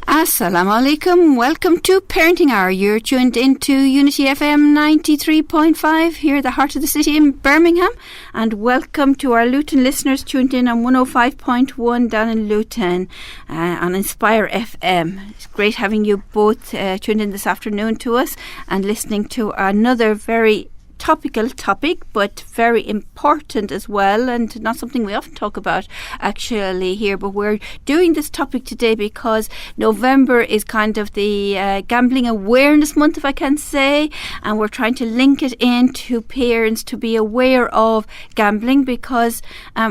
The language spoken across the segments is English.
Assalamu alaikum. Welcome to Parenting Hour. You're tuned into Unity FM 93.5 here at the heart of the city in Birmingham. And welcome to our Luton listeners tuned in on 105.1 down in Luton on Inspire FM. It's great having you both tuned in this afternoon to us and listening to another very topical topic, but very important as well, and not something we often talk about actually here, but we're doing this topic today because November is kind of the gambling awareness month, if I can say, and we're trying to link it into parents to be aware of gambling, because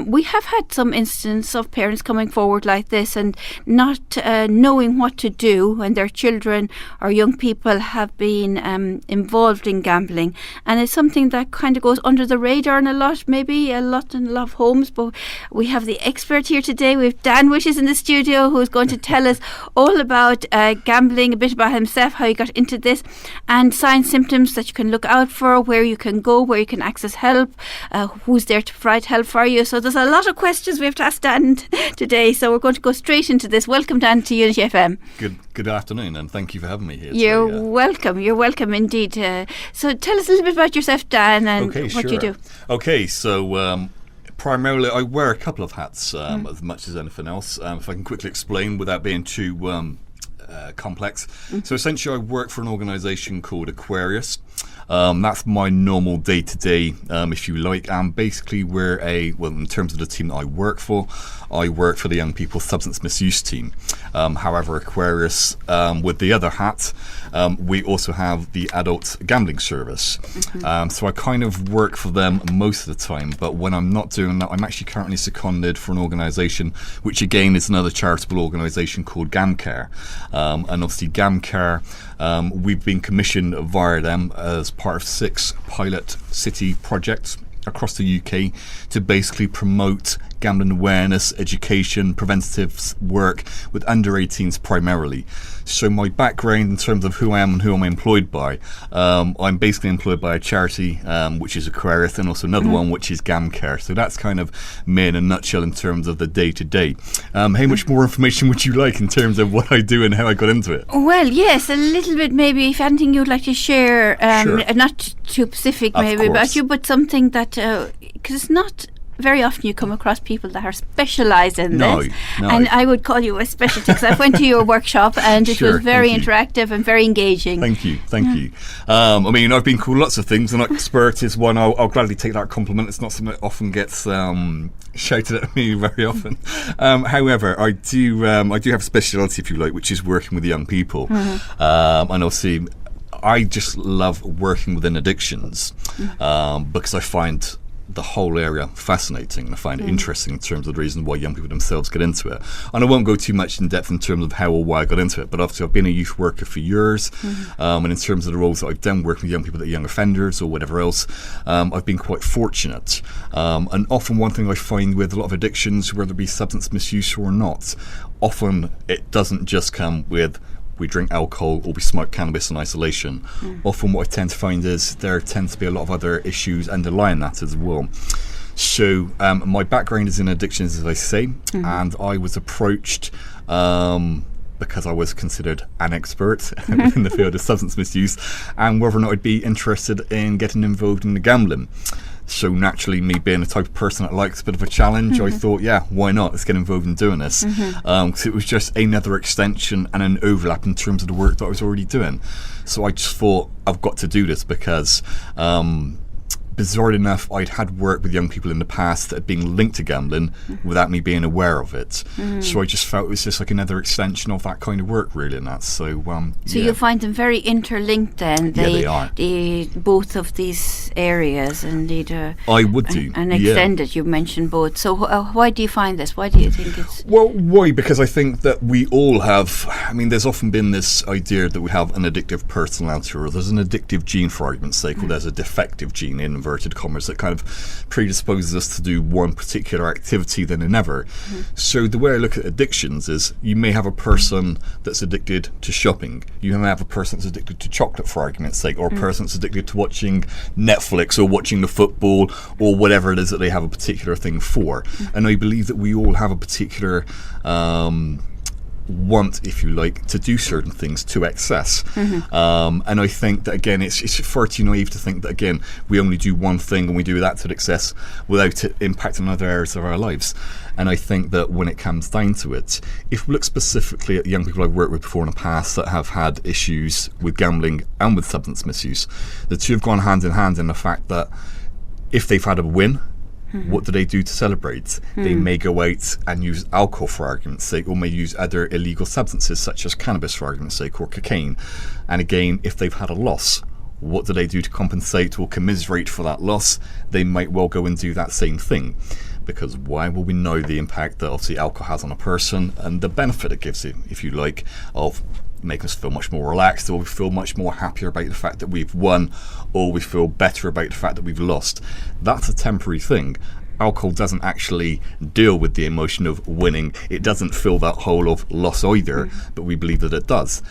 we have had some instances of parents coming forward like this and not knowing what to do when their children or young people have been involved in gambling, and it's something that kind of goes under the radar in a lot of homes. But we have the expert here today. We have Dan Wishes in the studio, who's going to tell us all about gambling, a bit about himself, how he got into this, and signs, symptoms that you can look out for, where you can go, where you can access help, who's there to provide help for you. So there's a lot of questions we have to ask Dan today, so we're going to go straight into this. Welcome, Dan, to Unity FM. Good afternoon, and thank you for having me here today. You're welcome indeed. So tell us a little bit about yourself, Dan, and what you do. Okay, so primarily I wear a couple of hats as much as anything else. If I can quickly explain without being too complex. So essentially I work for an organisation called Aquarius. That's my normal day-to-day, if you like, and basically we're in terms of the team that I work for the young people substance misuse team. However, Aquarius, with the other hat, we also have the adult gambling service. So I kind of work for them most of the time, but when I'm not doing that, I'm actually currently seconded for an organisation, which again is another charitable organisation called GamCare. And obviously GamCare, we've been commissioned via them as part of 6 pilot city projects across the UK to basically promote gambling awareness, education, preventative work with under 18s primarily. So my background in terms of who I am and who I'm employed by, I'm basically employed by a charity which is Aquarius, and also another one which is GamCare. So that's kind of me in a nutshell in terms of the day-to-day. How much more information would you like in terms of what I do and how I got into it? Well, yes, a little bit maybe, if anything you'd like to share, Sure. Not too specific maybe about you, but something that, because it's not very often you come across people that are specialised in this. No. And I would call you a specialty, because I went to your workshop and it was very interactive and very engaging. Thank you. I mean, I've been called lots of things, and expert is one. I'll gladly take that compliment. It's not something that often gets shouted at me very often. However, I do have a speciality, if you like, which is working with young people. And obviously I just love working within addictions because I find the whole area fascinating, and I find it interesting in terms of the reason why young people themselves get into it. And I won't go too much in depth in terms of how or why I got into it, but obviously I've been a youth worker for years, and in terms of the roles that I've done working with young people that are young offenders or whatever else, I've been quite fortunate. And often one thing I find with a lot of addictions, whether it be substance misuse or not, often it doesn't just come with we drink alcohol or we smoke cannabis in isolation. Often what I tend to find is there tends to be a lot of other issues underlying that as well. So my background is in addictions, as I say, and I was approached because I was considered an expert in the field of substance misuse, and whether or not I'd be interested in getting involved in the gambling. So naturally, me being the type of person that likes a bit of a challenge, I thought, yeah, why not? Let's get involved in doing this. Because it was just another extension and an overlap in terms of the work that I was already doing. So I just thought, I've got to do this because bizarrely enough, I'd had work with young people in the past that had been linked to gambling without me being aware of it. So I just felt it was just like another extension of that kind of work, really, and that. So you find them very interlinked then? They are. Both of these areas, indeed. I would do. And extended, you mentioned both. So why do you find this? Why do you think it's... Well, why? Because I think that we all have... I mean, there's often been this idea that we have an addictive personality, or there's an addictive gene, for argument's sake, or there's a defective gene in inverted commas that kind of predisposes us to do one particular activity than another. So the way I look at addictions is you may have a person that's addicted to shopping, you may have a person that's addicted to chocolate, for argument's sake, or a person that's addicted to watching Netflix or watching the football or whatever it is that they have a particular thing for. And I believe that we all have a particular want, if you like, to do certain things to excess. And I think that, again, it's far too naive to think that, again, we only do one thing and we do that to excess without it impacting other areas of our lives. And I think that when it comes down to it, if we look specifically at the young people I've worked with before in the past that have had issues with gambling and with substance misuse, the two have gone hand in hand in the fact that if they've had a win, what do they do to celebrate? They may go out and use alcohol for argument's sake, or may use other illegal substances such as cannabis for argument's sake, or cocaine. And again, if they've had a loss, what do they do to compensate or commiserate for that loss? They might well go and do that same thing. Because why will we know the impact that obviously alcohol has on a person and the benefit it gives you, if you like, of making us feel much more relaxed, or we feel much more happier about the fact that we've won, or we feel better about the fact that we've lost. That's a temporary thing. Alcohol doesn't actually deal with the emotion of winning. It doesn't fill that hole of loss either, but we believe that it does.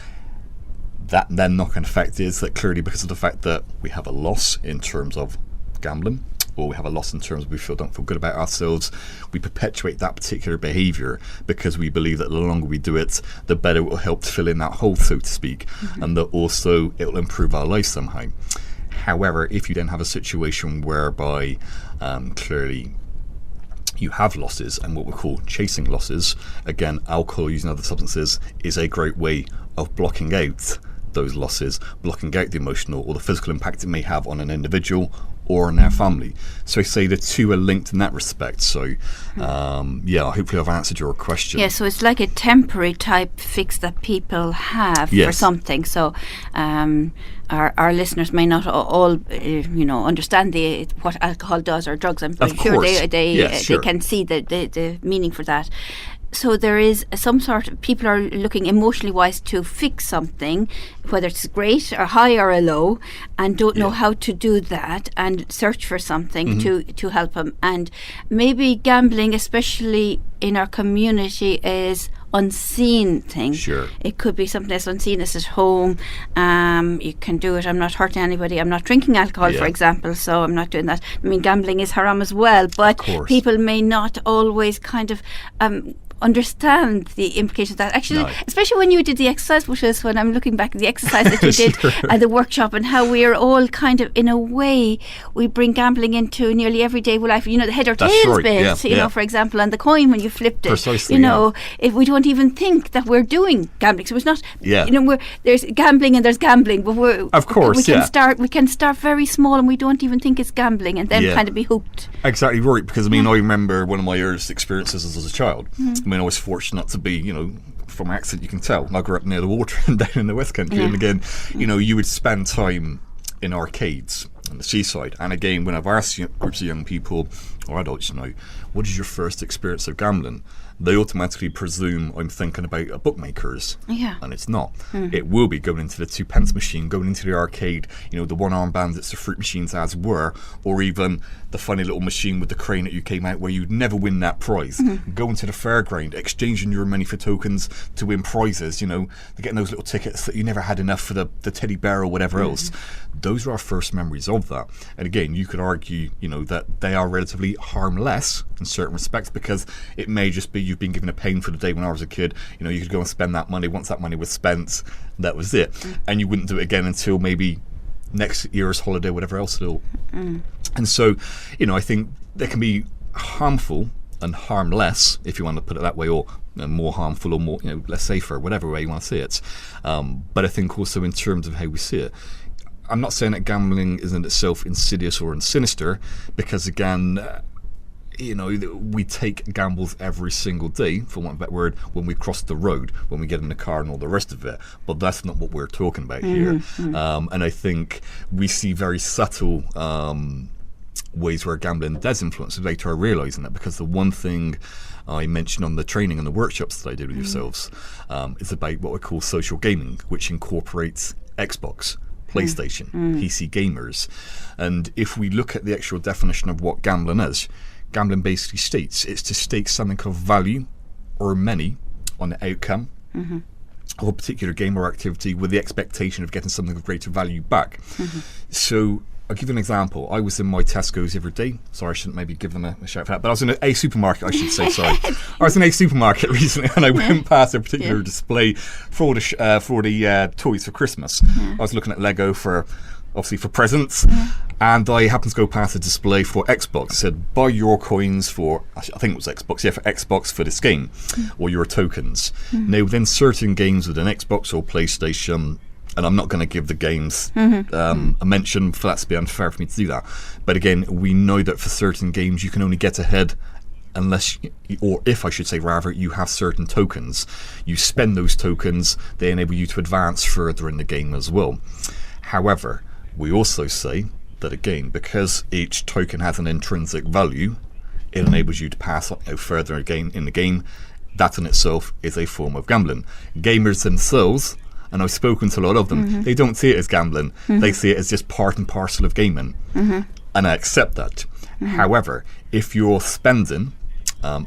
That then knock-on effect is that clearly because of the fact that we have a loss in terms of gambling, or we have a loss in terms of we don't feel good about ourselves, we perpetuate that particular behaviour because we believe that the longer we do it, the better it will help to fill in that hole, so to speak, and that also it will improve our life somehow. However, if you then have a situation whereby clearly you have losses and what we call chasing losses, again, alcohol using other substances is a great way of blocking out those losses, blocking out the emotional or the physical impact it may have on an individual or in their family. So I say the two are linked in that respect. So hopefully I've answered your question. Yeah, so it's like a temporary type fix that people have for something. So our listeners may not all understand what alcohol does or drugs. I'm sure they can see the meaning for that. So there is some sort of, people are looking emotionally wise to fix something, whether it's great or high or a low, and don't know how to do that, and search for something to help them. And maybe gambling, especially in our community, is unseen thing. Sure. It could be something that's unseen. It's at home. You can do it. I'm not hurting anybody. I'm not drinking alcohol, for example, so I'm not doing that. I mean, gambling is haram as well, but people may not always kind of understand the implications of that. Actually, especially when you did the exercise, which is when I'm looking back at the exercise that you did at the workshop, and how we are all kind of, in a way, we bring gambling into nearly everyday life. You know, the head or tails bit, you know, for example, and the coin when you flipped it. Precisely, if we don't even think that we're doing gambling. So it's not, there's gambling and there's gambling, but we can start very small and we don't even think it's gambling, and then kind of be hooked. Exactly right, because I mean, I remember one of my earliest experiences as a child. I mean, I was fortunate to be, from my accent you can tell, I grew up near the water and down in the West Country, and again, you would spend time in arcades on the seaside, and again, when I've asked groups of young people or adults, what is your first experience of gambling, they automatically presume I'm thinking about a bookmaker's, and it's not. It will be going into the 2p machine, going into the arcade, the one-arm bandits, the fruit machines as were, or even the funny little machine with the crane that you came out where you'd never win that prize. Going to the fairground, exchanging your money for tokens to win prizes, they're getting those little tickets that you never had enough for the teddy bear or whatever else. Those are our first memories of that. And again, you could argue, that they are relatively harmless in certain respects, because it may just be you've been given a pain for the day. When I was a kid, you could go and spend that money. Once that money was spent, that was it. And you wouldn't do it again until maybe next year's holiday, whatever else it'll. And so, I think they can be harmful and harmless, if you want to put it that way, or more harmful or more, less safer, whatever way you want to see it. But I think also in terms of how we see it, I'm not saying that gambling is in itself insidious or sinister, because again, we take gambles every single day, for want of a better word, when we cross the road, when we get in the car and all the rest of it. But that's not what we're talking about here. And I think we see very subtle ways where gambling does influence without our realising it, because the one thing I mentioned on the training and the workshops that I did with yourselves is about what we call social gaming, which incorporates Xbox, PlayStation, PC gamers. And if we look at the actual definition of what gambling is, gambling basically states it's to stake something of value or money on the outcome of a particular game or activity with the expectation of getting something of greater value back. So I'll give you an example. I was in my Tesco's the other day. Sorry, I shouldn't maybe give them a shout out, but I was in a supermarket, I should say, sorry. I was in a supermarket recently, and I went past a particular display for the toys for Christmas. I was looking at Lego obviously for presents, and I happened to go past a display for Xbox. It said, buy your coins for, I think it was Xbox, for Xbox for this game, or your tokens. Now, within certain games within Xbox or PlayStation, and I'm not going to give the games a mention, for that to be unfair for me to do that. But again, we know that for certain games, you can only get ahead unless, or if I should say rather, you have certain tokens. You spend those tokens, they enable you to advance further in the game as well. However, we also say that again, because each token has an intrinsic value, it enables you to pass further again in the game. That in itself is a form of gambling. Gamers themselves, and I've spoken to a lot of them, they don't see it as gambling. They see it as just part and parcel of gaming. And I accept that. However, if you're spending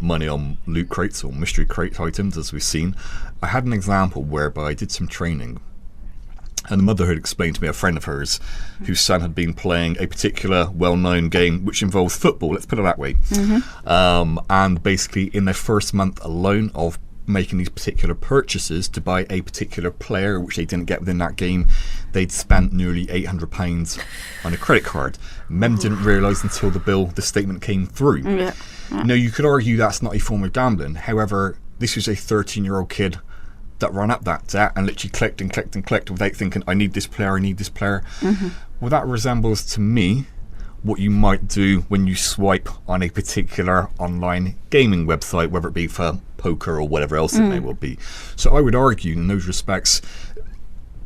money on loot crates or mystery crate items, as we've seen, I had an example whereby I did some training, and the mother had explained to me, a friend of hers, whose son had been playing a particular well-known game which involves football, let's put it that way. And basically in their first month alone of making these particular purchases to buy a particular player which they didn't get within that game, they'd spent nearly £800 on a credit card. Mem didn't realise until the statement came through. Now, you could argue that's not a form of gambling. However, this was a 13-year-old kid that ran up that debt and literally clicked and clicked and clicked without thinking, I need this player, I need this player. Well, that resembles to me what you might do when you swipe on a particular online gaming website, whether it be for poker or whatever else it may well be. So I would argue in those respects,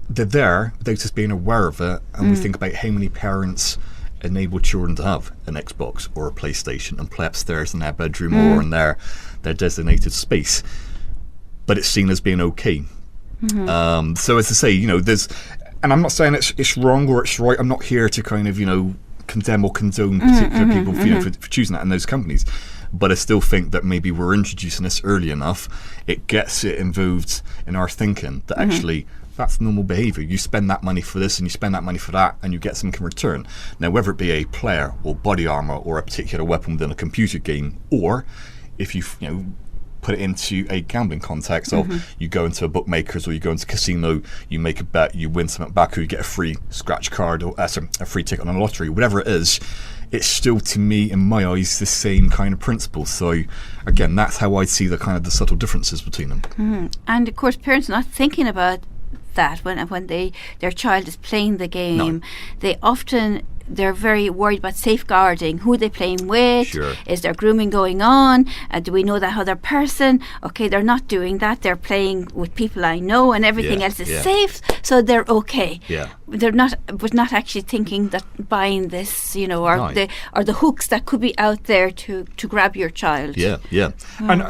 they're there without us being aware of it, and we think about how many parents enable children to have an Xbox or a PlayStation and play upstairs in their bedroom or in their designated space, but it's seen as being okay. So as I say, there's, and I'm not saying it's wrong or it's right. I'm not here to kind of, condemn or condone particular people for choosing that in those companies. But I still think that maybe we're introducing this early enough, it gets it involved in our thinking that actually that's normal behaviour. You spend that money for this and you spend that money for that and you get something in return. Now, whether it be a player or body armour or a particular weapon within a computer game, or if you put it into a gambling context of you go into a bookmaker's or you go into a casino, you make a bet, you win something back, or you get a free scratch card or a free ticket on a lottery, whatever it is, it's still, to me, in my eyes, the same kind of principle. So again, that's how I see the subtle differences between them. And of course, parents are not thinking about that when their child is playing the game. They're very worried about safeguarding who they're playing with. Is there grooming going on? Do we know that other person? Okay, they're not doing that. They're playing with people I know, and everything else is safe, so they're okay. They're not actually thinking that buying this, or the hooks that could be out there to grab your child. And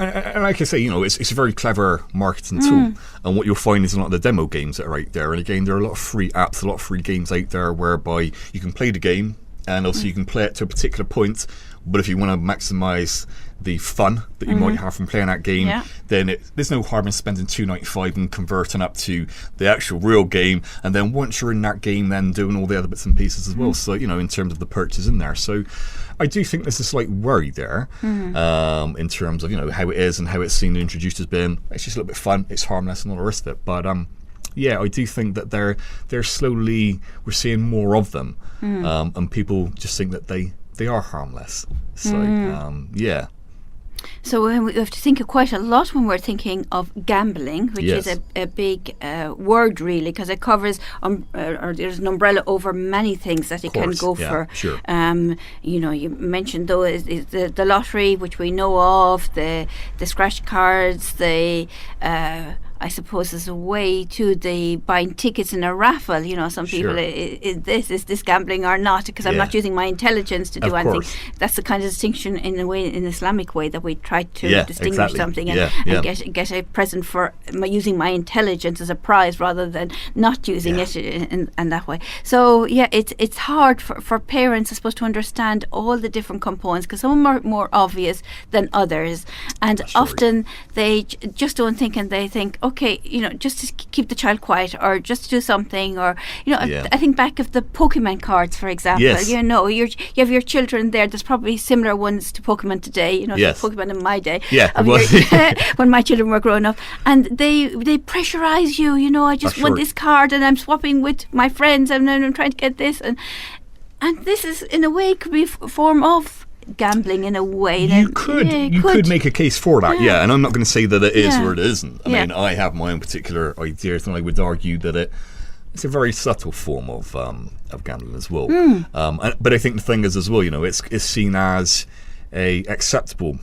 like I say, it's a very clever marketing tool. And what you'll find is a lot of the demo games that are out there. And again, there are a lot of free apps, a lot of free games out there whereby you can play the game and also you can play it to a particular point. But if you want to maximise the fun that you might have from playing that game, then there's no harm in spending $2.95 and converting up to the actual real game. And then once you're in that game, then doing all the other bits and pieces as well. So, in terms of the purchase in there. So I do think there's a slight worry there in terms of, how it is and how it's seen and introduced as being, it's just a little bit fun, it's harmless and all the rest of it. But I do think that they're slowly, we're seeing more of them. And people just think that they are harmless. So, So we have to think quite a lot when we're thinking of gambling, which is a big word, really, because it covers, or there's an umbrella over many things that it can go for. You mentioned, though, is the lottery, which we know of, the scratch cards, I suppose there's a way to the buying tickets in a raffle. Some people, is this gambling or not? Because I'm not using my intelligence to do anything. That's the kind of distinction in an Islamic way that we try to distinguish something and get a present for using my intelligence as a prize rather than not using it in that way. So it's hard for parents, I suppose, to understand all the different components, because some are more obvious than others, and often they just don't think, and they think, okay, just to keep the child quiet or just to do something, or I think back of the Pokemon cards, for example. Yes. You have your children there. There's probably similar ones to Pokemon today. Yes. To Pokemon in my day. Yeah, when my children were growing up, and they pressurize you. I just want this card, and I'm swapping with my friends, and then I'm trying to get this, and this is in a way could be a form of gambling in a way. You could make a case for that, and I'm not going to say that it is or it isn't. I mean, I have my own particular ideas, and I would argue that it's a very subtle form of gambling as well. But I think the thing is as well, it's seen as a acceptable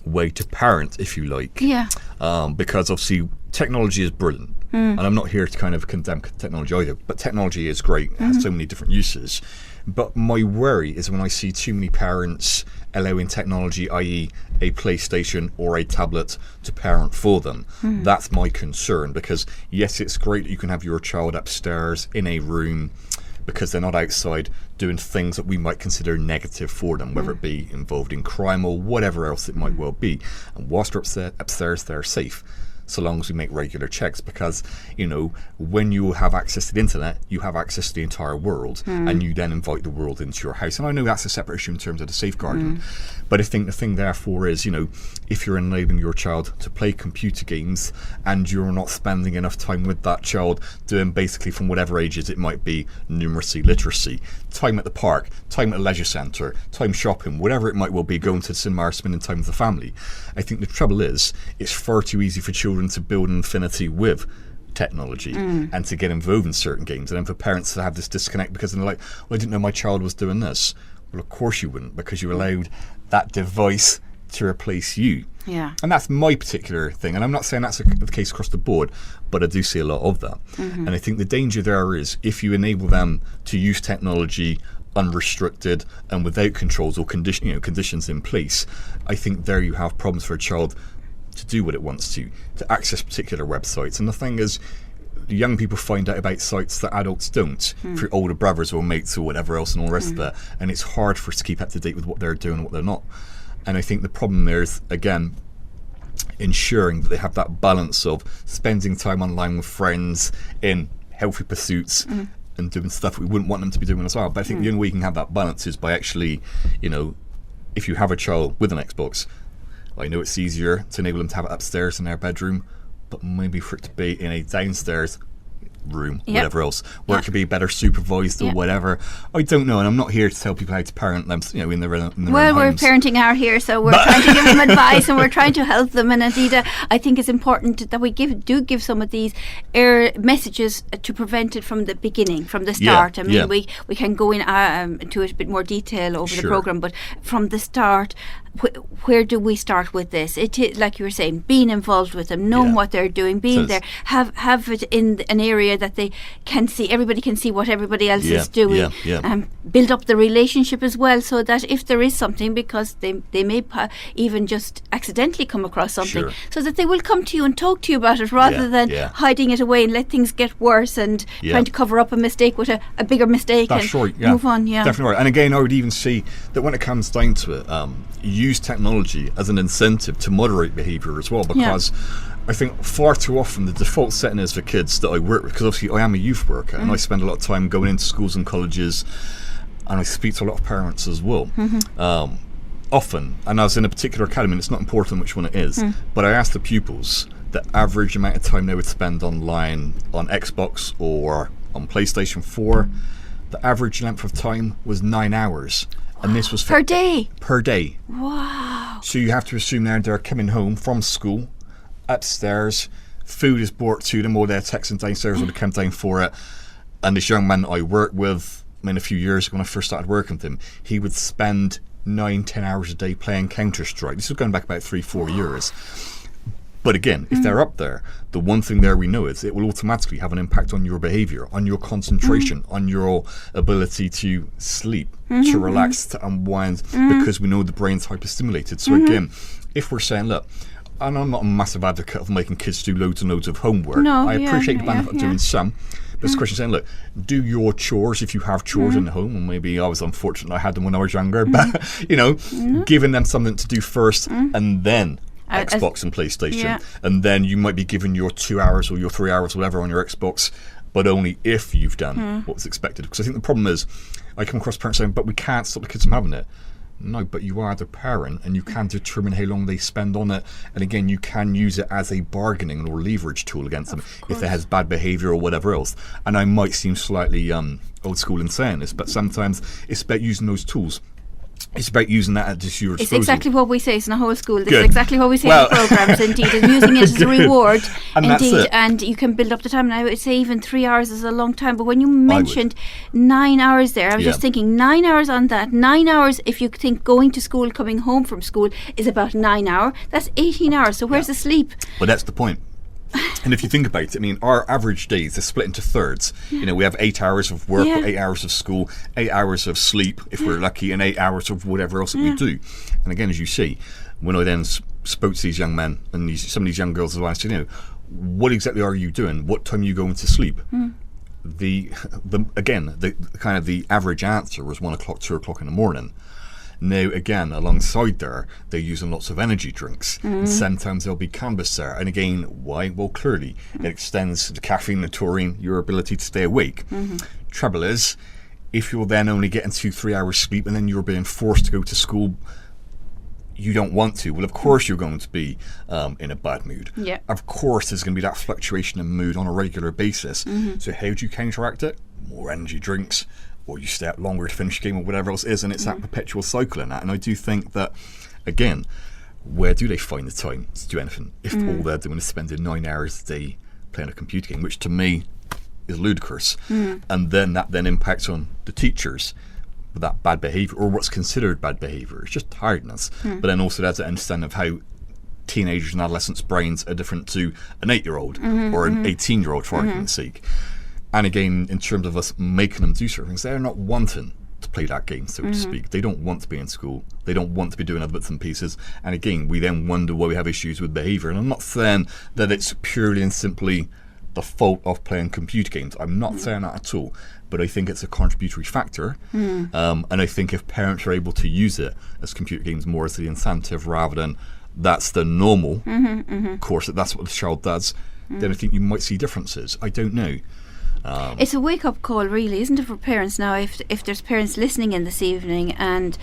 way to parent, if you like. Because obviously technology is brilliant, and I'm not here to kind of condemn technology either, but technology is great. It has so many different uses. But my worry is when I see too many parents allowing technology, i.e. a PlayStation or a tablet, to parent for them. That's my concern, because yes, it's great that you can have your child upstairs in a room because they're not outside doing things that we might consider negative for them, whether it be involved in crime or whatever else it might well be. And whilst they're upstairs, they're safe, so long as we make regular checks, because when you have access to the internet, you have access to the entire world, and you then invite the world into your house. And I know that's a separate issue in terms of the safeguarding, but I think the thing therefore is, if you're enabling your child to play computer games and you're not spending enough time with that child doing basically from whatever ages it might be, numeracy, literacy, time at the park, time at the leisure centre, time shopping, whatever it might well be, going to the cinema or spending time with the family, I think the trouble is it's far too easy for children to build an affinity with technology and to get involved in certain games, and then for parents to have this disconnect because they're like, well, I didn't know my child was doing this. Well, of course you wouldn't, because you allowed that device to replace you. And that's my particular thing, and I'm not saying that's the case across the board, but I do see a lot of that. And I think the danger there is if you enable them to use technology unrestricted and without controls or conditions in place, I think there you have problems for a child to do what it wants to access particular websites. And the thing is, young people find out about sites that adults don't, through older brothers or mates or whatever else and all the rest of it, and it's hard for us to keep up to date with what they're doing and what they're not. And I think the problem there is, again, ensuring that they have that balance of spending time online with friends in healthy pursuits and doing stuff we wouldn't want them to be doing as well. But I think the only way you can have that balance is by actually, if you have a child with an Xbox, I know it's easier to enable them to have it upstairs in their bedroom, but maybe for it to be in a downstairs room, whatever else, where it could be better supervised or whatever. I don't know, and I'm not here to tell people how to parent them, in their own homes. Well, we're parenting hour here, so we're trying to give them advice and we're trying to help them. And indeed, I think it's important that we give some of these messages to prevent it from the beginning, from the start. I mean, we can go into a bit more detail over the programme, but from the start, where do we start with this? It is, like you were saying, being involved with them, knowing what they're doing, being there, have it in an area that they can see, everybody can see what everybody else is doing. Build up the relationship as well, so that if there is something, because they may even just accidentally come across something, so that they will come to you and talk to you about it, rather than hiding it away and let things get worse and trying to cover up a mistake with a bigger mistake. That's and right, move on. Definitely right. And again, I would even see that when it comes down to it, use technology as an incentive to moderate behaviour as well, because I think far too often the default setting is for kids that I work with, because obviously I am a youth worker and I spend a lot of time going into schools and colleges, and I speak to a lot of parents as well. Often, and I was in a particular academy, and it's not important which one it is, but I asked the pupils the average amount of time they would spend online on Xbox or on PlayStation 4. The average length of time was 9 hours. And this was per day. Per day. Wow. So you have to assume now they're coming home from school, upstairs, food is brought to them, or they're texting downstairs or they come down for it. And this young man I worked with, a few years ago when I first started working with him, he would spend 9-10 hours a day playing Counter-Strike. This was going back about 3-4 years. But again, if they're up there, the one thing there we know is it will automatically have an impact on your behaviour, on your concentration, on your ability to sleep, to relax, to unwind, because we know the brain's hyperstimulated. So again, if we're saying, look, and I'm not a massive advocate of making kids do loads and loads of homework. I appreciate the benefit of doing some. But it's a question saying, look, do your chores if you have chores in the home. And maybe I was unfortunate I had them when I was younger. But, giving them something to do first and then Xbox and PlayStation, and then you might be given your 2 hours or your 3 hours, whatever, on your Xbox, but only if you've done what was expected. Because I think the problem is, I come across parents saying, but we can't stop the kids from having it. No, but you are the parent, and you can determine how long they spend on it. And again, you can use it as a bargaining or leverage tool against them if it has bad behaviour or whatever else. And I might seem slightly old school in saying this, but sometimes it's about using those tools. It's about using that at just your disposal. It's exactly what we say. It's not whole school. This is exactly what we say in the programmes, indeed. And using it as a reward, and indeed. And you can build up the time. And I would say even 3 hours is a long time. But when you mentioned 9 hours there, I was just thinking 9 hours on that. 9 hours, if you think going to school, coming home from school is about 9 hours, that's 18 hours. So where's the sleep? Well, that's the point. And if you think about it, I mean, our average days are split into thirds. You know, we have 8 hours of work, 8 hours of school, 8 hours of sleep, if we're lucky, and 8 hours of whatever else that we do. And again, as you see, when I then spoke to these young men and some of these young girls as well, I said, you know, what exactly are you doing? What time are you going to sleep? The kind of the average answer was 1 o'clock, 2 o'clock in the morning. Now, again, alongside there, they're using lots of energy drinks. And sometimes there'll be cannabis there. And again, why? Well, clearly, it extends the caffeine, the taurine, your ability to stay awake. Trouble is, if you're then only getting 2-3 hours sleep and then you're being forced to go to school, you don't want to. Well, of course you're going to be in a bad mood. Of course there's going to be that fluctuation in mood on a regular basis. So how do you counteract it? More energy drinks, or you stay out longer to finish a game or whatever else it is, and it's that perpetual cycle in that. And I do think that, again, where do they find the time to do anything if all they're doing is spending 9 hours a day playing a computer game, which to me is ludicrous. And then that then impacts on the teachers with that bad behaviour, or what's considered bad behaviour. It's just tiredness. But then also there's an understanding of how teenagers and adolescents' brains are different to an 8-year-old or an 18-year-old, for argument's sake. And again, in terms of us making them do certain things, they're not wanting to play that game, so to speak. They don't want to be in school. They don't want to be doing other bits and pieces. And again, we then wonder why we have issues with behaviour. And I'm not saying that it's purely and simply the fault of playing computer games. I'm not saying that at all. But I think it's a contributory factor. And I think if parents are able to use it as computer games more as the incentive rather than that's the normal course, that's what the child does, then I think you might see differences. I don't know. It's a wake-up call, really, isn't it, for parents now? If there's parents listening in this evening and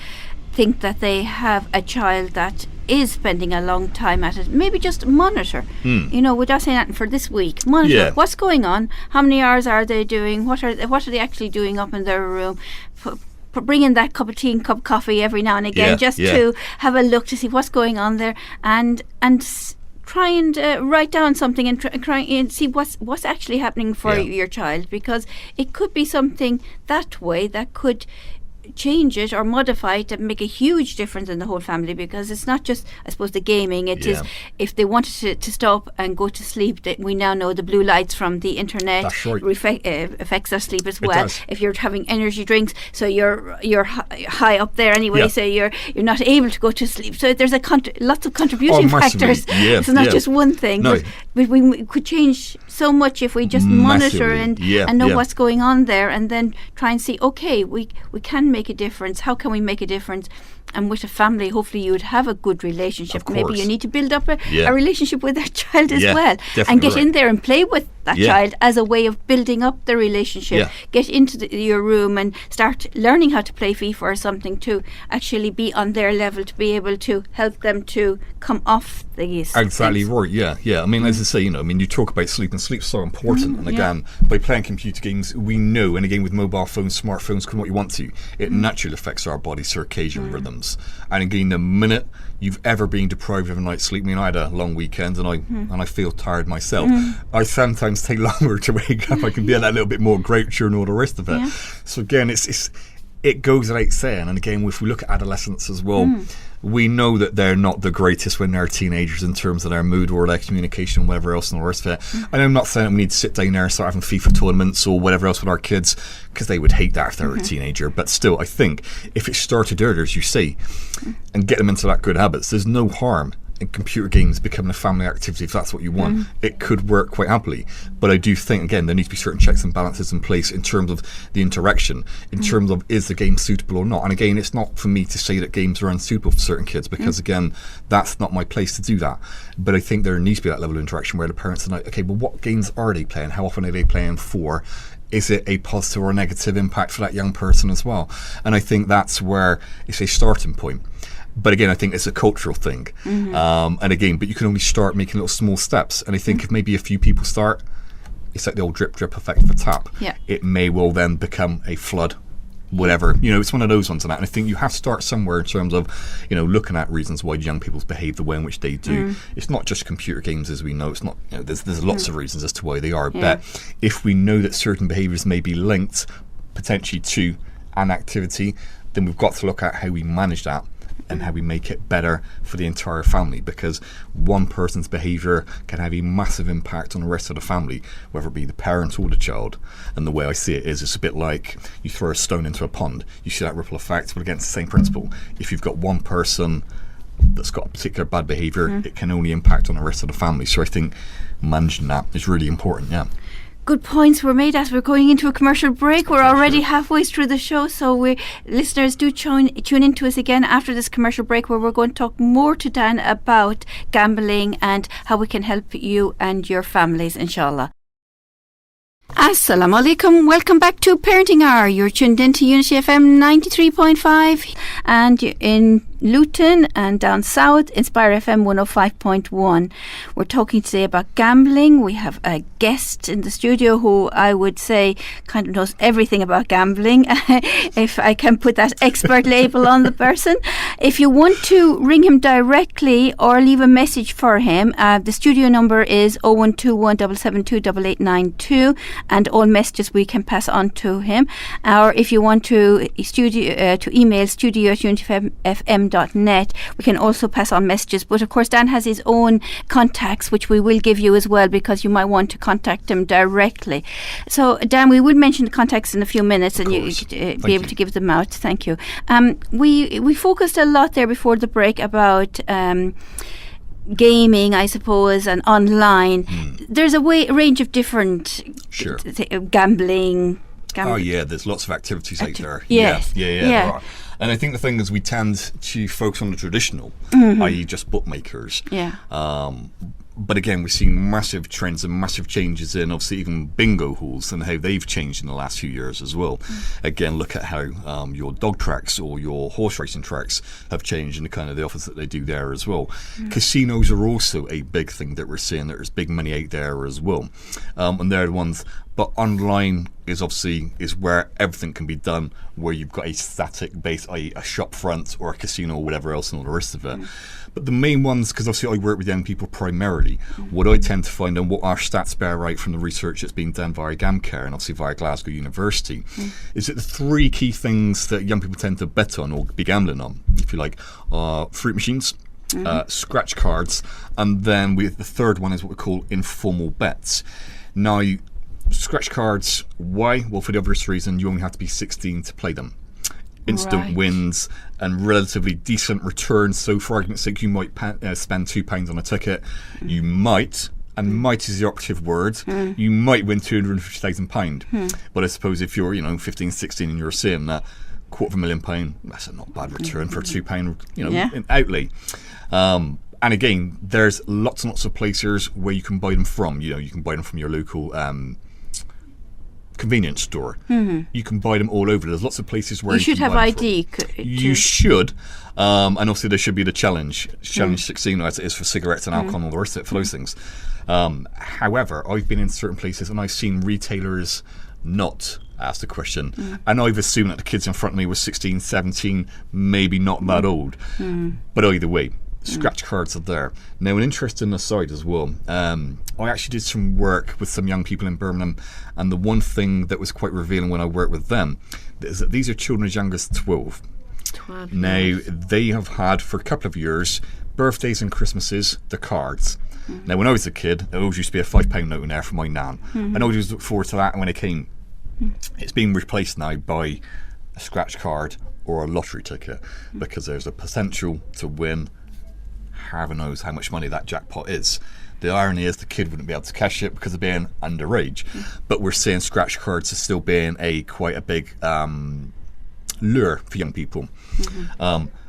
think that they have a child that is spending a long time at it, maybe just monitor. You know, without saying that for this week, monitor what's going on, how many hours are they doing, what are they actually doing up in their room. Bring in that cup of tea and cup of coffee every now and again, to have a look to see what's going on there, and try and write down something and try and see what's actually happening for your child, because it could be something that way that could change it or modify it and make a huge difference in the whole family, because it's not just, I suppose, the gaming. It is, if they wanted to stop and go to sleep, that we now know the blue lights from the internet affects their sleep as well. If you're having energy drinks, so you're high up there anyway, so you're not able to go to sleep. So there's lots of contributing factors. It's not just one thing. No. But we could change so much if we just monitor and know what's going on there, and then try and see, okay, we can make a difference. How can we make a difference? And with a family, hopefully you would have a good relationship. Maybe you need to build up a relationship with that child as well, and get in there and play with that child as a way of building up the relationship. Get into your room and start learning how to play FIFA or something, to actually be on their level, to be able to help them to come off these exactly things. Right. I mean, as I say, you talk about sleep, and sleep's so important. And again, by playing computer games, we know, and again with mobile phones, smartphones, call what you want to, it naturally affects our body's circadian rhythms. And again, the minute you've ever been deprived of a night's sleep, I had a long weekend and I feel tired myself. I sometimes take longer to wake up. I can be a little bit more grouchy and all the rest of it. So again, it goes without saying. And again, if we look at adolescents as well, we know that they're not the greatest when they're teenagers in terms of their mood or their communication and whatever else and all the rest of it. And I'm not saying that we need to sit down there and start having FIFA tournaments or whatever else with our kids, because they would hate that if they were a teenager. But still, I think if it started earlier, as you say, and get them into that good habits, there's no harm and computer games becoming a family activity, if that's what you want, it could work quite happily. But I do think, again, there needs to be certain checks and balances in place in terms of the interaction, in terms of is the game suitable or not. And again, it's not for me to say that games are unsuitable for certain kids, because again, that's not my place to do that. But I think there needs to be that level of interaction where the parents are like, okay, well, what games are they playing? How often are they playing for? Is it a positive or a negative impact for that young person as well? And I think that's where it's a starting point. But again, I think it's a cultural thing. And again, but you can only start making little small steps. And I think if maybe a few people start, it's like the old drip effect of a tap. Yeah. It may well then become a flood, whatever. It's one of those ones. And I think you have to start somewhere in terms of, looking at reasons why young people behave the way in which they do. It's not just computer games, as we know. It's not. There's lots of reasons as to why they are. But if we know that certain behaviours may be linked potentially to an activity, then we've got to look at how we manage that and how we make it better for the entire family, because one person's behaviour can have a massive impact on the rest of the family, whether it be the parent or the child. And the way I see it is, it's a bit like you throw a stone into a pond. You see that ripple effect, but again, it's the same principle. If you've got one person that's got a particular bad behaviour, it can only impact on the rest of the family. So I think managing that is really important, Good points were made as we're going into a commercial break. We're already halfway through the show, so listeners do tune into us again after this commercial break, where we're going to talk more to Dan about gambling and how we can help you and your families, inshallah. Assalamu alaikum. Welcome back to Parenting Hour. You're tuned into Unity FM 93.5 and in Luton and down south, Inspire FM 105.1. We're talking today about gambling. We have a guest in the studio who I would say kind of knows everything about gambling, if I can put that expert label on the person. If you want to ring him directly or leave a message for him, the studio number is 0121 772 8892, and all messages we can pass on to him. Or if you want to email studio@unityfm.net, we can also pass on messages. But of course, Dan has his own contacts, which we will give you as well, because you might want to contact him directly. So Dan, we will mention the contacts in a few minutes, and you be able to give them out. Thank you. We focused a lot there before the break about gaming, I suppose, and online. There's a range of different gambling. Oh yeah, there's lots of activities out there. Yes. Yeah. There are. And I think the thing is, we tend to focus on the traditional, i.e. just bookmakers. Yeah. But again, we're seeing massive trends and massive changes in, obviously, even bingo halls and how they've changed in the last few years as well. Again, look at how your dog tracks or your horse racing tracks have changed and the kind of the offers that they do there as well. Casinos are also a big thing that we're seeing. There's big money out there as well. And they're the ones. But online is where everything can be done, where you've got a static base, i.e. a shop front or a casino or whatever else and all the rest of it. But the main ones, because obviously I work with young people primarily, what I tend to find and what our stats bear out from the research that's been done via GamCare and obviously via Glasgow University, is that the three key things that young people tend to bet on or be gambling on, if you like, are fruit machines, scratch cards, and then the third one is what we call informal bets. Now, scratch cards, why? Well, for the obvious reason, you only have to be 16 to play them. Instant wins and relatively decent returns. So for argument's sake, you might spend £2 on a ticket. You might, and might is the operative word, you might win £250,000. But I suppose if you're 15, 16 and you're seeing that £250,000, that's a not bad return for a £2 outlay. And again, there's lots and lots of places where you can buy them from. You can buy them from your local convenience store. You can buy them all over. There's lots of places where you should have ID. You should, and obviously there should be the challenge 16, as it is for cigarettes and alcohol and all the rest of it for those things. However, I've been in certain places and I've seen retailers not ask the question, and I've assumed that the kids in front of me were 16, 17, maybe not that old. But either way, scratch cards are there. Now, an interesting aside as well, I actually did some work with some young people in Birmingham, and the one thing that was quite revealing when I worked with them is that these are children as young as 12. Now, they have had for a couple of years birthdays and Christmases, the cards. Now, when I was a kid, there always used to be a £5 note in there for my nan, and I always looked forward to that. And when it came, it's been replaced now by a scratch card or a lottery ticket, because there's a potential to win heaven knows how much money that jackpot is. The irony is the kid wouldn't be able to cash it because of being underage. But we're seeing scratch cards as still being quite a big lure for young people.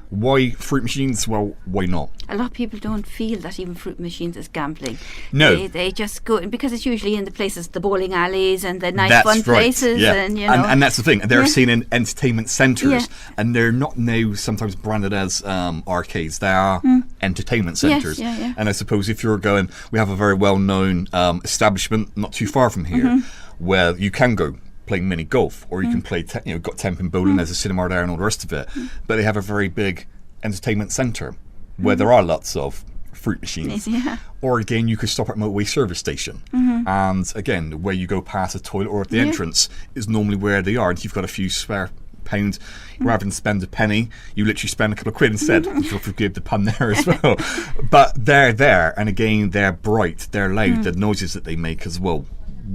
Why fruit machines? Well, why not? A lot of people don't feel that even fruit machines is gambling. No. They just go, because it's usually in the places, the bowling alleys and the nice That's fun right, places. yeah. And, you know. And that's the thing. They're Yeah. seen in entertainment centres. Yeah. And they're not now sometimes branded as arcades. They are entertainment Yes, centres. yeah. And I suppose if you're going, we have a very well-known establishment not too far from here where you can go playing mini golf, or you can play, got 10-pin bowling, there's a cinema there and all the rest of it. But they have a very big entertainment centre where there are lots of fruit machines. Yeah. Or again, you could stop at a motorway service station. And again, where you go past a toilet or at the entrance is normally where they are. And if you've got a few spare pounds, rather than spend a penny, you literally spend a couple of quid instead. If you'll forgive the pun there as well. But they're there, and again, they're bright, they're loud, the noises that they make as well.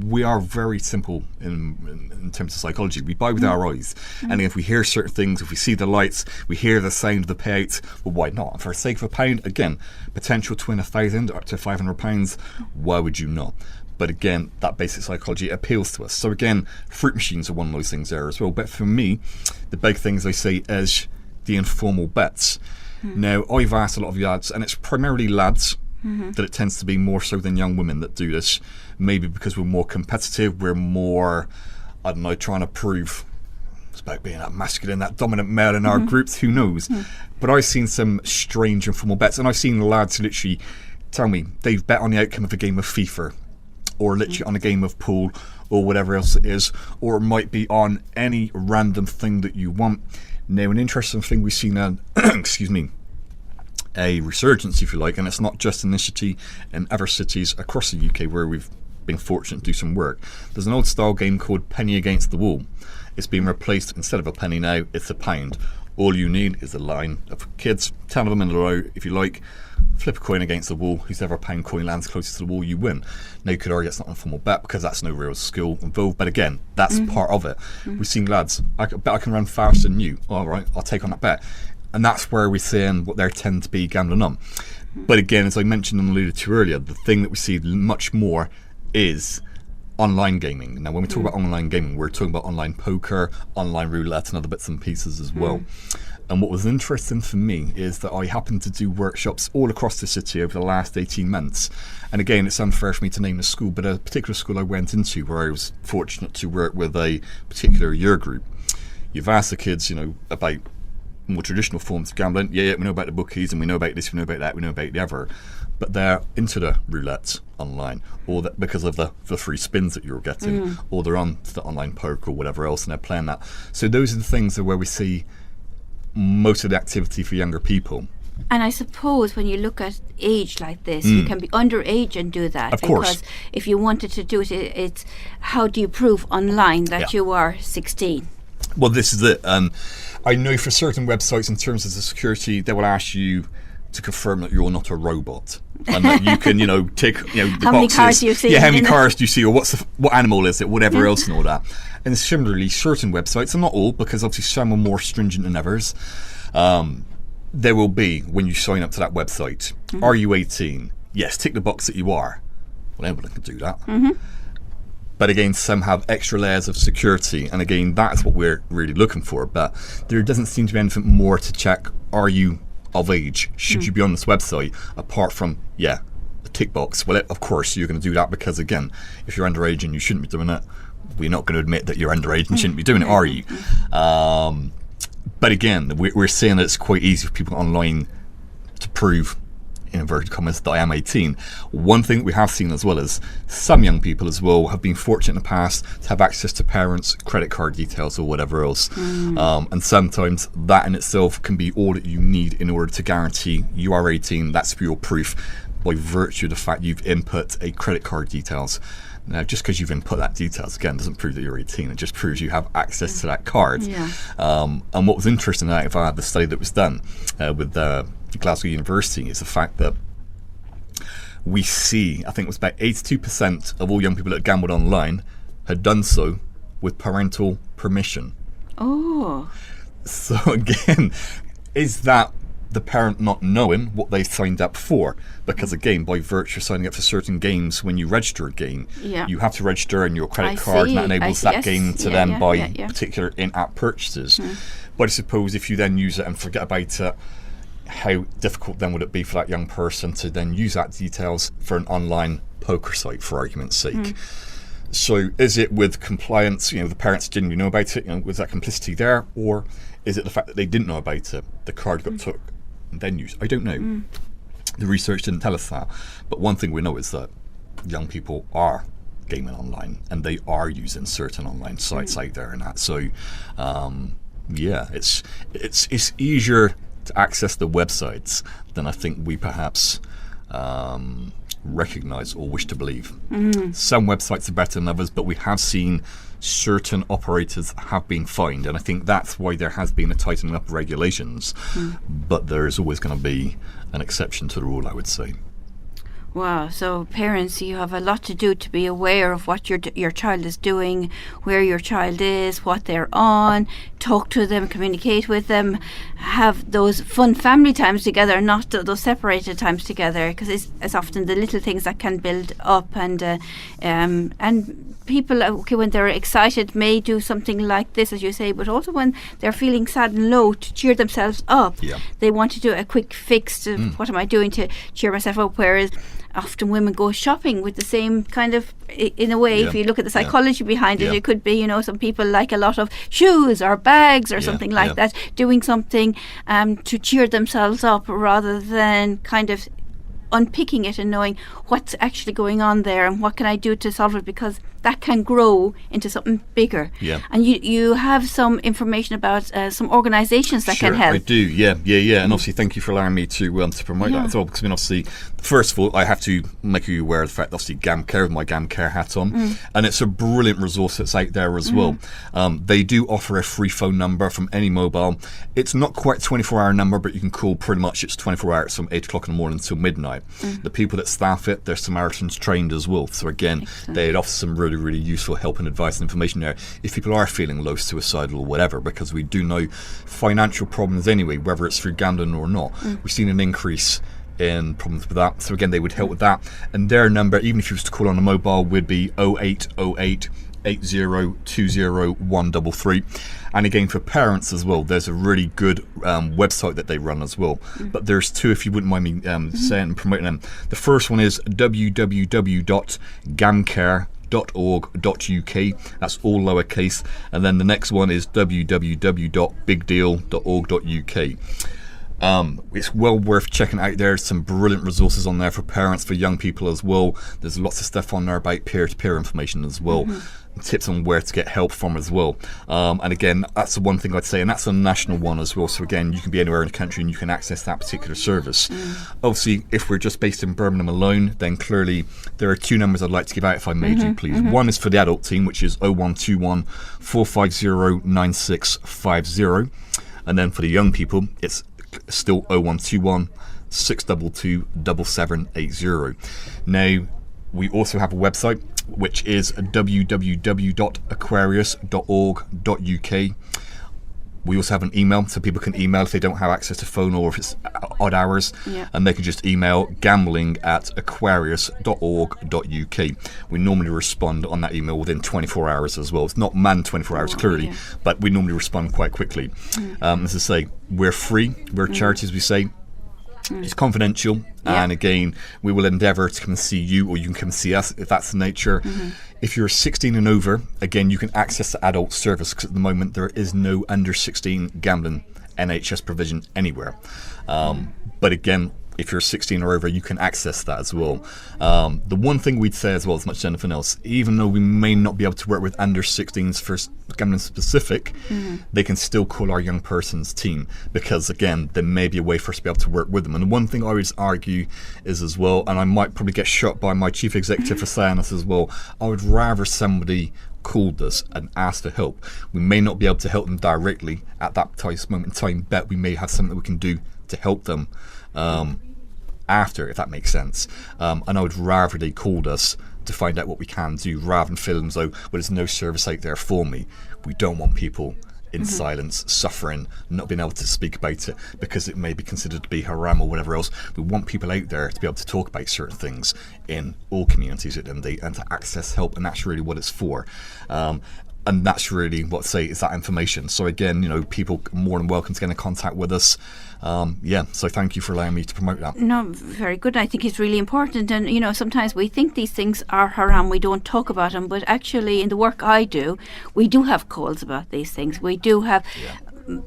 We are very simple in terms of psychology. We buy with our eyes. And if we hear certain things, if we see the lights, we hear the sound of the payout, well, why not? For the sake of £1, again, potential to win £1,000 up to £500, why would you not? But again, that basic psychology appeals to us. So again, fruit machines are one of those things there as well. But for me, the big things I say is the informal bets. Now, I've asked a lot of lads, and it's primarily lads, that it tends to be more so than young women that do this. Maybe because we're more competitive, we're more, I don't know, trying to prove it's about being that masculine, that dominant male in our groups, who knows. But I've seen some strange informal bets, and I've seen lads literally tell me they've bet on the outcome of a game of FIFA, or literally on a game of pool, or whatever else it is, or it might be on any random thing that you want. Now, an interesting thing we've seen excuse me, a resurgence, if you like, and it's not just in this city, in other cities across the UK where we've been fortunate to do some work. There's an old style game called Penny Against the Wall. It's been replaced, instead of a penny now, it's a pound. All you need is a line of kids, 10 of them in a row, if you like, flip a coin against the wall, whoever pound coin lands closest to the wall, you win. Now you could argue it's not an informal bet because that's no real skill involved, but again, that's part of it. We've seen lads, I bet I can run faster than you. All right, I'll take on that bet. And that's where we're seeing what they tend to be gambling on. But again, as I mentioned and alluded to earlier, the thing that we see much more is online gaming. Now, when we talk about online gaming, we're talking about online poker, online roulette, and other bits and pieces as well. And what was interesting for me is that I happened to do workshops all across the city over the last 18 months. And again, it's unfair for me to name a school, but a particular school I went into where I was fortunate to work with a particular year group. You've asked the kids, about more traditional forms of gambling. Yeah, we know about the bookies, and we know about this, we know about that, we know about the other. But they're into the roulette online, or that because of the free spins that you're getting, or they're on the online poker or whatever else, and they're playing that. So those are the things where we see most of the activity for younger people. And I suppose when you look at age like this, you can be underage and do that. Of course. Because if you wanted to do it, it's how do you prove online that you are 16? Well, this is it. I know for certain websites, in terms of the security, they will ask you to confirm that you're not a robot, and that you can, tick, the how boxes. many cars do you see? Yeah, how many cars do you see, or what animal is it, whatever else, and all that. And similarly, certain websites, and not all, because obviously some are more stringent than others. There will be, when you sign up to that website, are you 18? Yes, tick the box that you are. Well, anyone can do that. But again, some have extra layers of security, and again, that's what we're really looking for. But there doesn't seem to be anything more to check. Are you of age? Should you be on this website? Apart from, the tick box. Well, of course, you're going to do that because, again, if you're underage and you shouldn't be doing it, we're not going to admit that you're underage and shouldn't be doing it, are you? But again, we're saying that it's quite easy for people online to prove, in inverted commas, that I am 18. One thing that we have seen as well is some young people as well have been fortunate in the past to have access to parents' credit card details or whatever else. And sometimes that in itself can be all that you need in order to guarantee you are 18. That's for your proof by virtue of the fact you've input a credit card details. Now, just because you've input that details, again, doesn't prove that you're 18. It just proves you have access to that card. And what was interesting about the study that was done with Glasgow University is the fact that we see, I think it was about 82% of all young people that gambled online had done so with parental permission. Oh. So again, is that the parent not knowing what they signed up for, because again, by virtue of signing up for certain games, when you register a game, you have to register in your credit card, and that enables that game to then buy particular in-app purchases. But I suppose if you then use it and forget about it, how difficult then would it be for that young person to then use that details for an online poker site, for argument's sake? So is it with compliance, the parents didn't know about it, was that complicity there, or is it the fact that they didn't know about it, the card got took and then used? I don't know. The research didn't tell us that. But one thing we know is that young people are gaming online, and they are using certain online sites out there and that. So, it's easier to access the websites than I think we perhaps recognise or wish to believe. Some websites are better than others, but we have seen certain operators have been fined, and I think that's why there has been a tightening up of regulations. But there is always going to be an exception to the rule, I would say. Wow, so parents, you have a lot to do to be aware of what your child is doing, where your child is, what they're on, talk to them, communicate with them, have those fun family times together, not those separated times together, because it's often the little things that can build up, and people, when they're excited, may do something like this, as you say, but also when they're feeling sad and low, to cheer themselves up. They want to do a quick fix to what am I doing to cheer myself up, whereas often women go shopping with the same kind of, in a way, if you look at the psychology behind it, it could be, some people like a lot of shoes or bags or something like that, doing something to cheer themselves up rather than kind of unpicking it and knowing what's actually going on there and what can I do to solve it, because that can grow into something bigger. And you have some information about some organisations that can help. I do, and obviously thank you for allowing me to promote that as well, because obviously, first of all, I have to make you aware of the fact that obviously GamCare, with my GamCare hat on, and it's a brilliant resource that's out there as well. They do offer a free phone number from any mobile. It's not quite a 24-hour number, but you can call pretty much, it's 24 hours from 8 o'clock in the morning until midnight. The people that staff it, they're Samaritans trained as well. So again, they'd offer some really useful help and advice and information there if people are feeling low, suicidal or whatever, because we do know financial problems anyway, whether it's through gambling or not. We've seen an increase in problems with that. So again, they would help with that. And their number, even if you was to call on a mobile, would be 0808 8020 And again, for parents as well, there's a really good website that they run as well. But there's two, if you wouldn't mind me saying and promoting them. The first one is www.gamcare.org.uk. That's all lowercase. And then the next one is www.bigdeal.org.uk. It's well worth checking out. There's some brilliant resources on there for parents, for young people as well. There's lots of stuff on there about peer-to-peer information as well. Tips on where to get help from as well. And again, that's the one thing I'd say, and that's a national one as well. So again, you can be anywhere in the country and you can access that particular service. Obviously, if we're just based in Birmingham alone, then clearly there are two numbers I'd like to give out, if I may do, please. One is for the adult team, which is 0121 450 9650. And then for the young people, it's still 0121 622 7780. Now, we also have a website, which is www.aquarius.org.uk. We also have an email, so people can email if they don't have access to phone or if it's odd hours, and they can just email gambling@aquarius.org.uk. We normally respond on that email within 24 hours as well. It's not manned 24 hours, clearly, but we normally respond quite quickly. As I say, we're free, we're a charity, as we say. It's confidential, and again, we will endeavour to come and see you, or you can come and see us if that's the nature. If you're 16 and over, again, you can access the adult service, because at the moment there is no under 16 gambling NHS provision anywhere. But again, if you're 16 or over, you can access that as well. The one thing we'd say as well, as much as anything else, even though we may not be able to work with under 16s for gambling specific, they can still call our young person's team, because again, there may be a way for us to be able to work with them. And the one thing I always argue is as well, and I might probably get shot by my chief executive for saying this as well, I would rather somebody called us and asked for help. We may not be able to help them directly at that moment in time, but we may have something that we can do to help them after, if that makes sense. And I would rather they called us to find out what we can do, rather than feeling as though, well, there's no service out there for me. We don't want people in silence, suffering, not being able to speak about it because it may be considered to be haram or whatever else. We want people out there to be able to talk about certain things in all communities at the end of the day and to access help, and that's really what it's for. And that's really what is that information. So again, people are more than welcome to get in contact with us. So thank you for allowing me to promote that. No, very good. I think it's really important. And, sometimes we think these things are haram. We don't talk about them. But actually, in the work I do, we do have calls about these things. We do have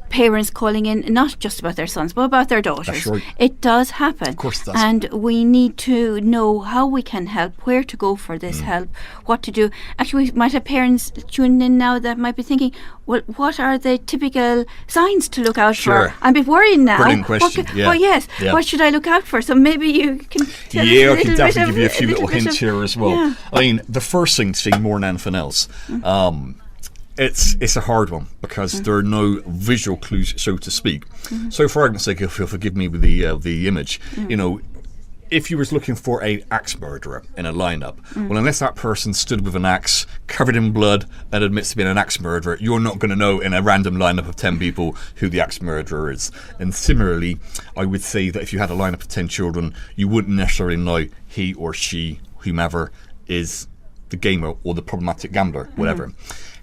parents calling in, not just about their sons, but about their daughters. That's right. It does happen. Of course it does. And we need to know how we can help, where to go for this help, what to do. Actually, we might have parents tuning in now that might be thinking, well, what are the typical signs to look out for? I'm a bit worried now. Brilliant question. What should I look out for? So maybe you can tell us I can definitely give you a few little hints here as well. Yeah. I mean, the first thing to see more than anything else, it's a hard one because there are no visual clues, so to speak. So for argument's sake, if you'll forgive me with the image, if you was looking for a axe murderer in a lineup, well, unless that person stood with an axe covered in blood and admits to being an axe murderer, you're not going to know in a random lineup of 10 people who the axe murderer is. And similarly, I would say that if you had a lineup of 10 children, you wouldn't necessarily know he or she, whomever, is the gamer or the problematic gambler, whatever.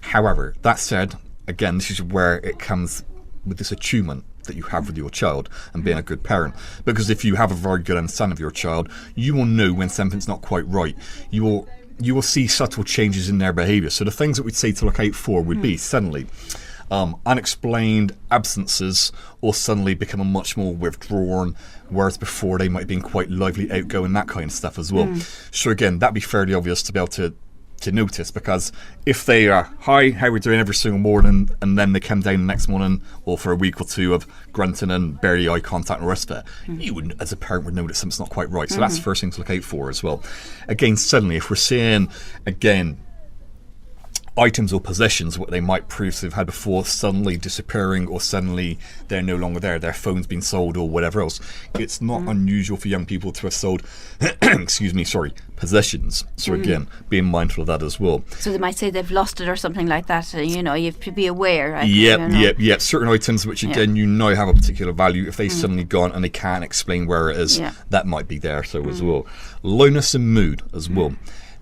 However, that said, again, this is where it comes with this attunement that you have with your child and being a good parent. Because if you have a very good understanding of your child, you will know when something's not quite right. You will see subtle changes in their behaviour. So the things that we'd say to look out for would be suddenly unexplained absences, or suddenly becoming much more withdrawn, whereas before they might have been quite lively, outgoing, that kind of stuff as well. So again, that'd be fairly obvious to be able to notice, because if they are, hi, how we're doing every single morning, and then they come down the next morning or for a week or two of grunting and barely eye contact and the rest of it, you would, as a parent, would know that something's not quite right. So that's the first thing to look out for as well. Again, suddenly, if we're seeing, again, items or possessions, what they might previously have had before, suddenly disappearing, or suddenly they're no longer there, their phone's been sold or whatever else, it's not unusual for young people to have sold possessions. So again, being mindful of that as well. So they might say they've lost it or something like that. You have to be aware. Yep. Certain items which again have a particular value, if they've suddenly gone and they can't explain where it is, that might be there. So as well, lowness and mood as well.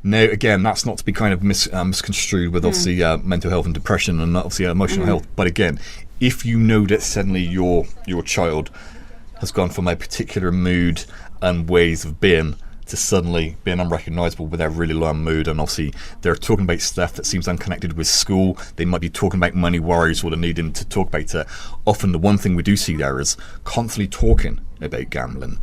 Now, again, that's not to be kind of misconstrued with obviously mental health and depression and obviously emotional health. But again, if you know that suddenly your child has gone from a particular mood and ways of being to suddenly being unrecognisable with their really low mood, and obviously they're talking about stuff that seems unconnected with school, they might be talking about money worries or they're needing to talk about it. Often the one thing we do see there is constantly talking about gambling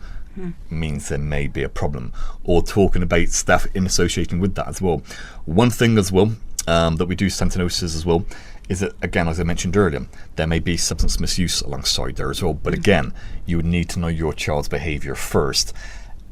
means there may be a problem, or talking about stuff in association with that as well. One thing as well that we do tend to notice as well is that, again, as I mentioned earlier, there may be substance misuse alongside there as well. But again, you would need to know your child's behaviour first.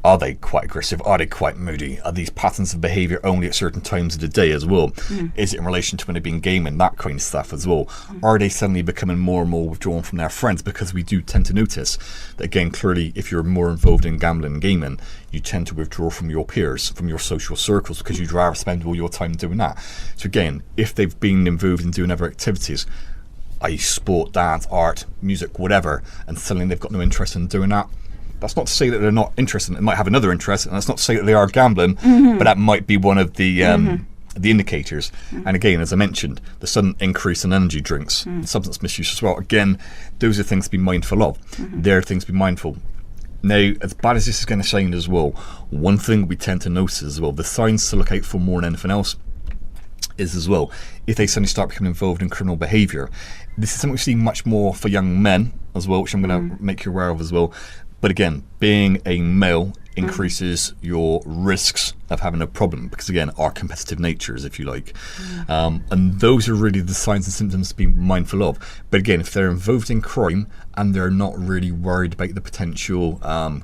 Are they quite aggressive? Are they quite moody? Are these patterns of behaviour only at certain times of the day as well? Is it in relation to when they've been gaming, that kind of stuff as well? Are they suddenly becoming more and more withdrawn from their friends? Because we do tend to notice that, again, clearly, if you're more involved in gambling and gaming, you tend to withdraw from your peers, from your social circles, because you'd rather spend all your time doing that. So again, if they've been involved in doing other activities, i.e. sport, dance, art, music, whatever, and suddenly they've got no interest in doing that, that's not to say that they're not interested. They might have another interest, and that's not to say that they are gambling, but that might be one of the indicators. And again, as I mentioned, the sudden increase in energy drinks, and substance misuse as well. Again, those are things to be mindful of. They're things to be mindful. Now, as bad as this is going to sound as well, one thing we tend to notice as well, the signs to look out for more than anything else, is as well, if they suddenly start becoming involved in criminal behaviour. This is something we see much more for young men as well, which I'm going to make you aware of as well. But again, being a male increases your risks of having a problem, because again, our competitive natures, if you like, and those are really the signs and symptoms to be mindful of. But again, if they're involved in crime and they're not really worried about the potential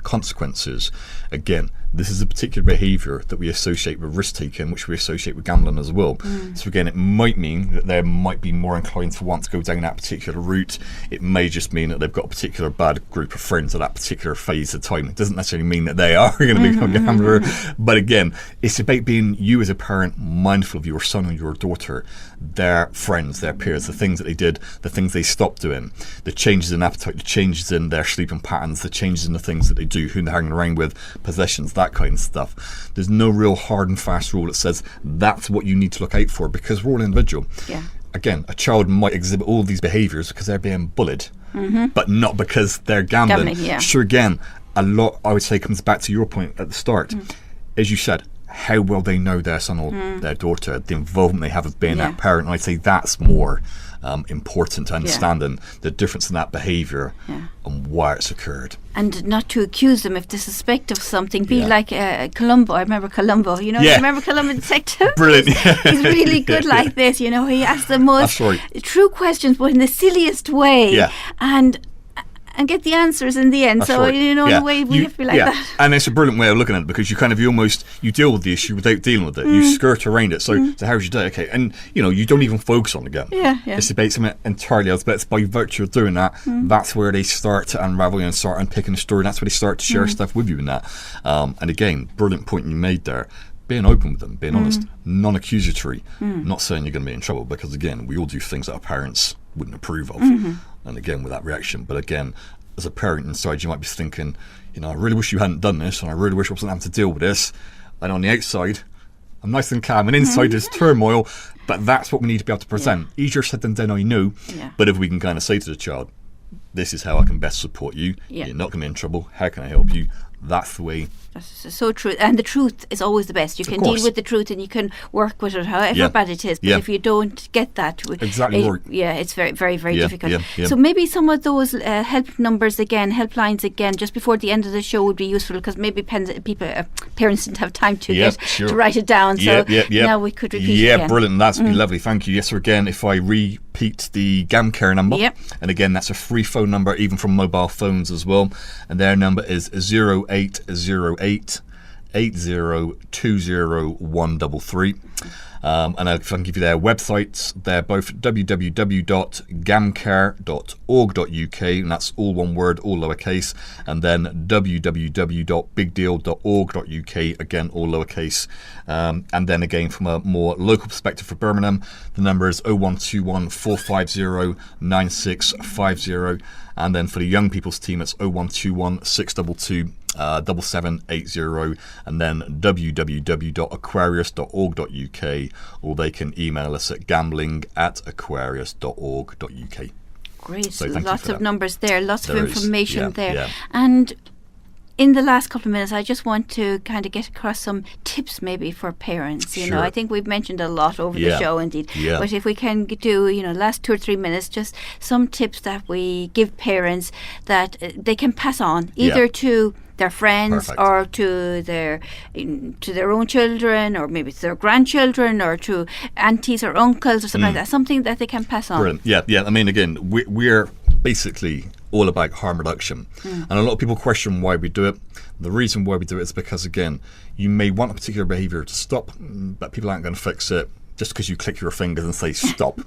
consequences, again, this is a particular behaviour that we associate with risk taking, which we associate with gambling as well. So again, it might mean that they might be more inclined to want to go down that particular route. It may just mean that they've got a particular bad group of friends at that particular phase of time. It doesn't necessarily mean that they are going to become a gambler. But again, again, it's about being you as a parent mindful of your son or your daughter, their friends, their peers, the things that they did, the things they stopped doing, the changes in appetite, the changes in their sleeping patterns, the changes in the things that they do, who they're hanging around with, possessions, that kind of stuff. There's no real hard and fast rule that says that's what you need to look out for, because we're all individual. Yeah. Again, a child might exhibit all these behaviours because they're being bullied, but not because they're gambling. Yeah. Sure, again, a lot, I would say, comes back to your point at the start. As you said, how well they know their son or their daughter, the involvement they have of being that parent. And I'd say that's more important to understanding the difference in that behaviour and why it's occurred. And not to accuse them if they suspect of something. Be like Columbo. I remember Columbo. You know, you remember Columbo Detective? Brilliant. He's really good like this. You know, he asks the most true questions, but in the silliest way. Yeah. And get the answers in the end. That's so, right. in a way, we have to be like that. And it's a brilliant way of looking at it, because you deal with the issue without dealing with it. You skirt around it. So how's your day? Okay. And, you don't even focus on it again. Yeah. It's about something entirely else, but it's by virtue of doing that, that's where they start to unravel and start unpicking the story. And that's where they start to share stuff with you in that. And again, brilliant point you made there. Being open with them, being honest, non-accusatory, not saying you're going to be in trouble, because again, we all do things that our parents wouldn't approve of. And again, with that reaction. But again, as a parent inside, you might be thinking, I really wish you hadn't done this, and I really wish I wasn't having to deal with this. And on the outside, I'm nice and calm, and inside there's turmoil, but that's what we need to be able to present. Easier said than done, I know. But if we can kind of say to the child, this is how I can best support you, you're not going to be in trouble, how can I help you? That's the way. That's so true. And the truth is always the best. You can deal with the truth and you can work with it however bad it is. But if you don't get that, it's very, very, very difficult. So maybe some of those helplines again, just before the end of the show would be useful, because maybe parents didn't have time to to write it down. So now we could repeat it again. Brilliant. That's been lovely. Thank you. Yes, so again, if I repeat the GamCare number, and again, that's a free phone number, even from mobile phones as well. And their number is 0808 8020133. And I can give you their websites. They're both www.gamcare.org.uk, and that's all one word, all lowercase, and then www.bigdeal.org.uk, again all lowercase. And then again, from a more local perspective for Birmingham, the number is 0121 450 9650, and then for the young people's team, it's 0121 622 7780, and then www.aquarius.org.uk, or they can email us at gambling@aquarius.org.uk. Great, so lots of numbers there, lots of information there. Yeah. And in the last couple of minutes, I just want to kind of get across some tips maybe for parents. You know, I think we've mentioned a lot over the show indeed. Yeah. But if we can do, last 2 or 3 minutes, just some tips that we give parents that they can pass on either to their friends or to their own children, or maybe to their grandchildren, or to aunties or uncles or something like that. Something that they can pass on. Brilliant. Yeah. I mean, again, we're basically all about harm reduction, and a lot of people question why we do it. The reason why we do it is because, again, you may want a particular behaviour to stop, but people aren't going to fix it just because you click your fingers and say stop.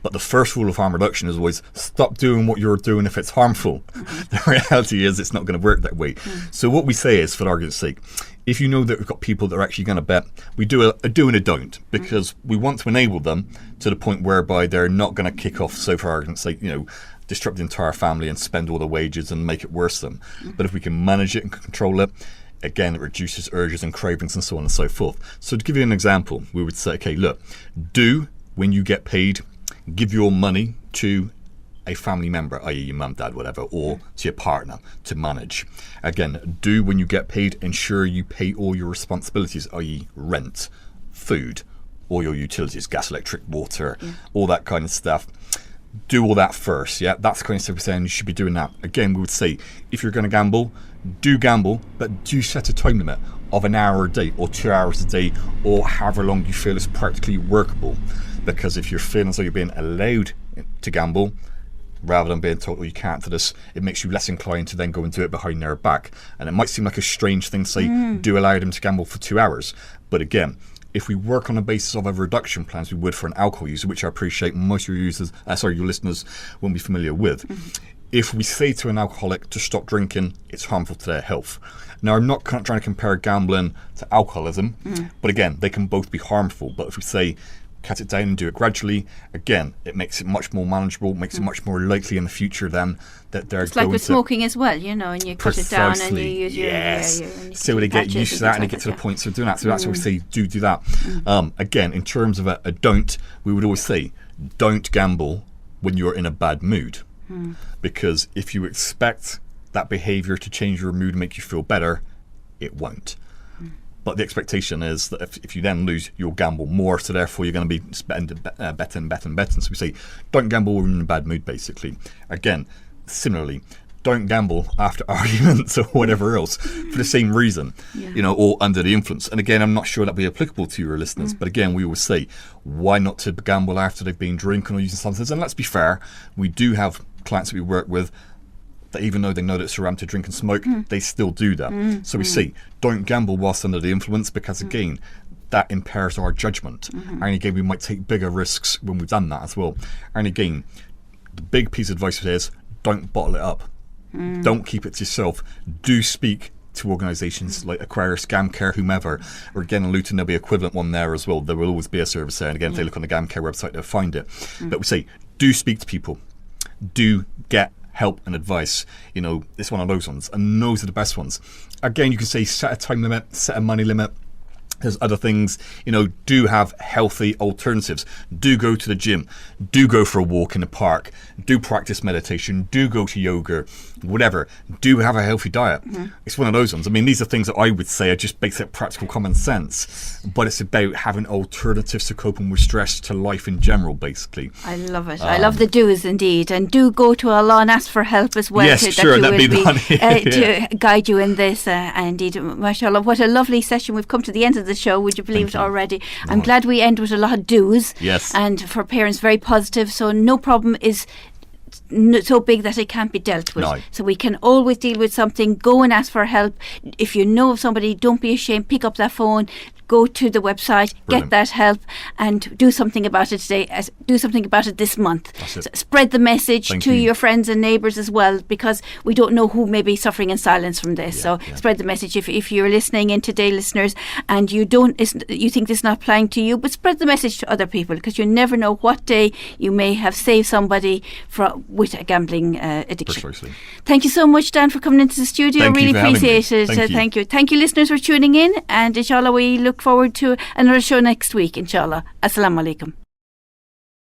But the first rule of harm reduction is always stop doing what you're doing if it's harmful. The reality is it's not going to work that way. So what we say is, for argument's sake, if you know that we've got people that are actually going to bet, we do a do and a don't, because we want to enable them to the point whereby they're not going to kick off, so for argument's sake, disrupt the entire family and spend all the wages and make it worse than. But if we can manage it and control it, again, it reduces urges and cravings and so on and so forth. So to give you an example, we would say, okay, look, do, when you get paid, give your money to a family member, i.e. your mum, dad, whatever, or to your partner to manage. Again, do, when you get paid, ensure you pay all your responsibilities, i.e. rent, food, all your utilities, gas, electric, water, all that kind of stuff. Do all that first, that's the kind of stuff we're saying you should be doing that. Again, we would say, if you're going to gamble, do gamble, but do set a time limit of an hour a day or 2 hours a day, or however long you feel is practically workable. Because if you're feeling as though you're being allowed to gamble rather than being told, you can't do this, it makes you less inclined to then go and do it behind their back. And it might seem like a strange thing to say, do allow them to gamble for 2 hours. But again, if we work on the basis of a reduction plan as we would for an alcohol user, which I appreciate most of your listeners won't be familiar with, if we say to an alcoholic to stop drinking, it's harmful to their health. Now, I'm not trying to compare gambling to alcoholism, but again, they can both be harmful. But if we say cut it down and do it gradually, again, it makes it much more manageable, makes it much more likely in the future then that they're it's going like with to smoking as well, and you cut it down and you use yes. your so they get used to that and they get to the point of doing that. So that's what we say, do that. Again, in terms of a don't, we would always say, don't gamble when you're in a bad mood. Because if you expect that behaviour to change your mood and make you feel better, it won't. But the expectation is that if you then lose, you'll gamble more, so therefore you're going to be spending betting. So we say, don't gamble when you're in a bad mood, basically. Again, similarly, don't gamble after arguments or whatever else for the same reason, or under the influence. And again, I'm not sure that'll be applicable to your listeners, but again, we always say, why not to gamble after they've been drinking or using substances? And let's be fair, we do have clients that we work with that even though they know that it's around to drink and smoke, they still do that. So we say, don't gamble whilst under the influence, because again, that impairs our judgment. And again, we might take bigger risks when we've done that as well. And again, the big piece of advice is, don't bottle it up. Don't keep it to yourself. Do speak to organisations like Aquarius, GamCare, whomever, or again in Luton there'll be equivalent one there as well. There will always be a service there, and again if they look on the GamCare website they'll find it. But we say, do speak to people, do get help and advice. It's one of those ones, and those are the best ones. Again, you can say set a time limit, set a money limit. There's other things, do have healthy alternatives. Do go to the gym. Do go for a walk in the park. Do practice meditation. Do go to yoga, whatever. Do have a healthy diet. It's one of those ones. I mean, these are things that I would say are just basic practical common sense, but it's about having alternatives to coping with stress, to life in general, basically. I love it. I love the do's indeed. And do go to Allah and ask for help as well. Yes, sure, that'd be the one. To guide you in this. Indeed, mashallah, what a lovely session. We've come to the end of the show. Would you believe it already? I'm glad we end with a lot of do's. Yes. And for parents, very positive. So no problem is so big that it can't be dealt with. No. So we can always deal with something. Go and ask for help. If you know of somebody, don't be ashamed. Pick up that phone. Go to the website, get that help, and do something about it today. Do something about it this month. So spread the message to your friends and neighbours as well, because we don't know who may be suffering in silence from this. Spread the message. If you're listening in today, listeners, and you think this is not applying to you, but spread the message to other people, because you never know what day you may have saved somebody with a gambling addiction. Precisely. Thank you so much, Dan, for coming into the studio. Thank really you for appreciate it. Thank you. Thank you, listeners, for tuning in, and inshallah we look forward to another show next week, inshallah. Assalamu alaikum.